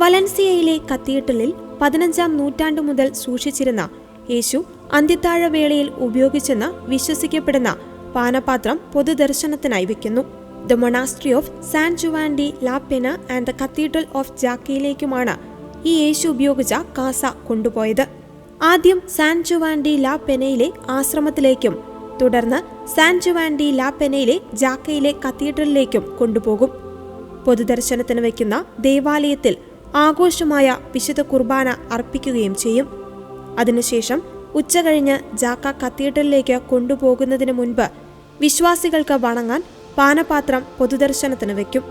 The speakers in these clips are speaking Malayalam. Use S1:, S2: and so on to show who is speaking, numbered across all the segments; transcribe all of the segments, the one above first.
S1: വലൻസിയയിലെ കത്തീഡ്രലിൽ 15-ാം നൂറ്റാണ്ടു മുതൽ സൂക്ഷിച്ചിരുന്ന യേശു അന്ത്യത്താഴവേളയിൽ ഉപയോഗിച്ചെന്ന് വിശ്വസിക്കപ്പെടുന്ന പാനപാത്രം പൊതുദർശനത്തിനായി വയ്ക്കുന്നു. The monastery of San Juan de la Pena and the cathedral of ജാക്കയിലേക്കുമാണ് ഈ യേശു ഉപയോഗിച്ച കാസ കൊണ്ടുപോയത്. ആദ്യം സാൻ ജുവാൻ ഡി ലാ പെനയിലെ ആശ്രമത്തിലേക്കും തുടർന്ന് സാൻ ജുവാൻ ഡി ലാ പെനയിലെ ജാക്കയിലെ കത്തീഡ്രലിലേക്കും കൊണ്ടുപോകും. പൊതുദർശനത്തിന് വയ്ക്കുന്ന ദേവാലയത്തിൽ ആഘോഷമായ വിശുദ്ധ കുർബാന അർപ്പിക്കുകയും ചെയ്യും. അതിനുശേഷം ഉച്ചകഴിഞ്ഞ് ജാക്ക കത്തീഡ്രലിലേക്ക് കൊണ്ടുപോകുന്നതിന് മുൻപ് വിശ്വാസികൾക്ക് വണങ്ങാൻ പാനപാത്രം പൊതുദർശനത്തിന് വയ്ക്കും.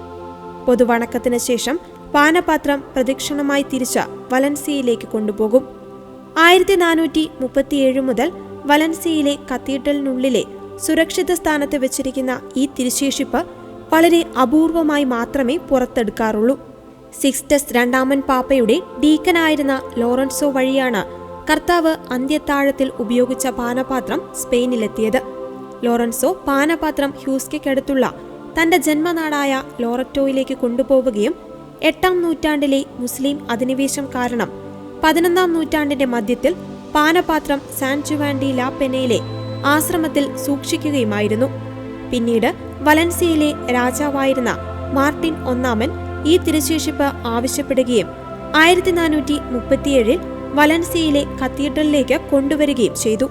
S1: പൊതുവണക്കത്തിന് ശേഷം പാനപാത്രം പ്രദക്ഷിണമായി തിരിച്ച് വലൻസിയയിലേക്ക് കൊണ്ടുപോകും. 1437 മുതൽ വലൻസിയയിലെ കത്തീഡ്രലിനുള്ളിലെ സുരക്ഷിത സ്ഥാനത്ത് വെച്ചിരിക്കുന്ന ഈ തിരുശേഷിപ്പ് വളരെ അപൂർവമായി മാത്രമേ പുറത്തെടുക്കാറുള്ളൂ. സിക്സ്റ്റസ് രണ്ടാമൻ പാപ്പയുടെ ഡീക്കനായിരുന്ന ലോറൻസോ വഴിയാണ് കർത്താവ് അന്ത്യത്താഴത്തിൽ ഉപയോഗിച്ച പാനപാത്രം സ്പെയിനിലെത്തിയത്. ലോറൻസോ പാനപാത്രം ഹ്യൂസ്കയ്ക്കടുത്തുള്ള തന്റെ ജന്മനാടായ ലോററ്റോയിലേക്ക് കൊണ്ടുപോവുകയും 8-ാം നൂറ്റാണ്ടിലെ മുസ്ലിം അധിനിവേശം കാരണം 11-ാം നൂറ്റാണ്ടിന്റെ മധ്യത്തിൽ പാനപാത്രം സാൻ ജുവാൻ ഡി ലാ പെനയിലെ ആശ്രമത്തിൽ സൂക്ഷിക്കുകയുമായിരുന്നു. പിന്നീട് വലൻസിയയിലെ രാജാവായിരുന്ന മാർട്ടിൻ ഒന്നാമൻ ഈ തിരുശേഷിപ്പ് ആവശ്യപ്പെടുകയും 1437-ൽ വലൻസിയയിലെ കത്തീഡ്രലിലേക്ക് കൊണ്ടുവരികയും ചെയ്തു.